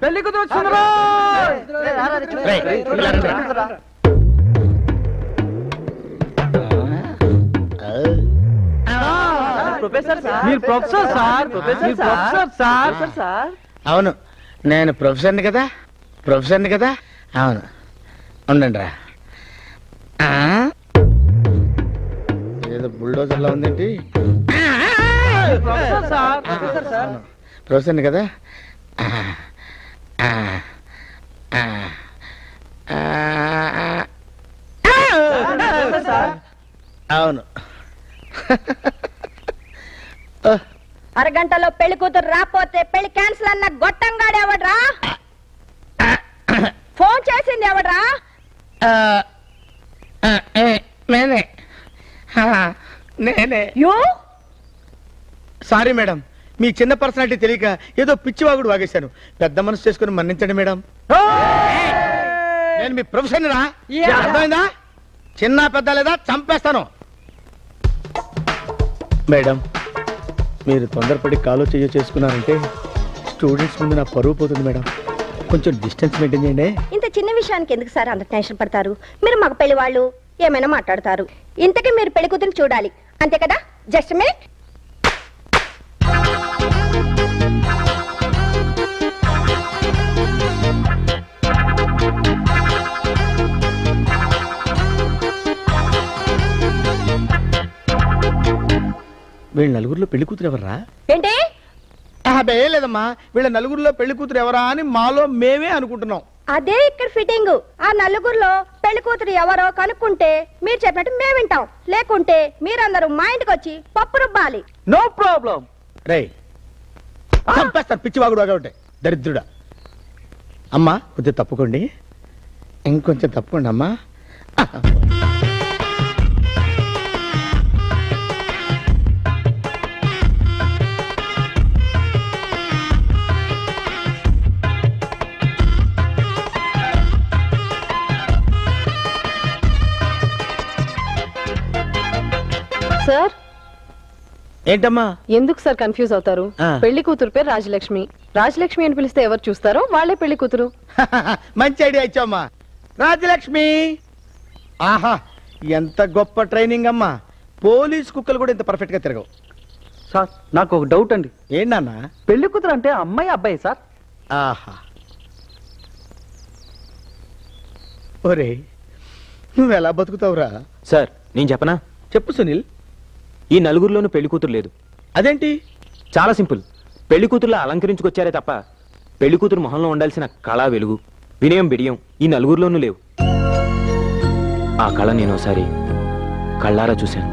పెళ్లి కూతురు వచ్చిందిరా. ప్రొఫెసర్ సార్, మీరు ప్రొఫెసర్ సార్. Professor sir. అవును, నేను ప్రొఫెసర్ని కదా. అవును, ఉండండి రా. ఏదో బుల్డోజర్లా ఉందేంటి? ప్రొఫెసర్ని కదా. అవును. అరగంటలో పెళ్లి కూతురు రాపోతే పెళ్లి క్యాన్సిల్ అన్న గొట్టంగాడు ఎవడ్రా? ఫోన్ చేసింది ఎవడ్రా? నేనే. యూ సారీ మేడం, మీ చిన్న పర్సనాలిటీ తెలియక ఏదో పిచ్చివాగుడు వాగేశాను. పెద్ద మనసు చేసుకుని మన్నించండి మేడం. నేను మీ ప్రొఫెసర్ రా. అర్థమైందా? చిన్న పెద్ద లేదా చంపేస్తాను. మేడం, మీరు తొందరపడి కాలో చెయ్యో చేసుకున్నారంటే స్టూడెంట్స్ ముందు నా పరువు పోతుంది మేడం. కొంచెం డిస్టెన్స్ మెయింటైన్ చేయండి. ఇంత చిన్న విషయానికి ఎందుకు సార్ అంత టెన్షన్ పడతారు? మీరు మగ పెళ్లి వాళ్ళు ఏమైనా మాట్లాడతారు. ఇంతకీ మీరు పెళ్లి కూతురు చూడాలి అంతే కదా? Just minute. వీళ్ళ నలుగురిలో పెళ్లి కూతురు ఎవర్రా? ఏంటి? ఏం లేదమ్మా, వీళ్ళ నలుగురిలో పెళ్లి కూతురు ఎవరా అని మాలో మేమే అనుకుంటున్నాం. అదే ఇక్కడ ఫిట్టింగ్. ఆ నలుగురిలో పెళ్లి కూతురు ఎవరో కనుక్కుంటే మీరు చెప్పినట్టు మేము వింటాం. లేకుంటే మీరందరూ మా ఇంటికి వచ్చి పప్పు రుబ్బాలి. No problem. రే చంపేస్తాను పిచ్చివాగుడు వాగా ఉంటే దరిద్రుడా. అమ్మా కొద్దిగా తప్పుకోండి, ఇంకొంచెం తప్పుకోండి అమ్మా. సార్, ఏంటమ్మా ఎందుకు సార్ కన్ఫ్యూజ్ అవుతారు? పెళ్లి కూతురు పేరు రాజలక్ష్మి. రాజలక్ష్మి అని పిలిస్తే ఎవరు చూస్తారో వాళ్ళే పెళ్లి కూతురు. మంచి ఐడియా ఇచ్చామ్మా. రాజలక్ష్మి. ఆహా, ఎంత గొప్ప ట్రైనింగ్ అమ్మా. పోలీస్ కుక్కలు కూడా ఇంత పర్ఫెక్ట్ గా తిరగవు. సార్, నాకు ఒక డౌట్ అండి. ఏంటన్నా? పెళ్లి కూతురు అంటే అమ్మాయి అబ్బాయి సార్? ఆహా, ఒరే నువ్వు ఎలా బతుకుతావురా? సార్, నేను చెప్పనా? చెప్పు సునీల్. ఈ నలుగురిలోనూ పెళ్లి కూతురు లేదు. అదేంటి? చాలా సింపుల్. పెళ్లి కూతురులా అలంకరించుకొచ్చారే తప్ప పెళ్లి కూతురు మొహంలో ఉండాల్సిన కళ, వెలుగు, వినయం, బిడియం ఈ నలుగురిలోనూ లేవు. ఆ కళ నేను ఒకసారి కళ్ళారా చూశాను.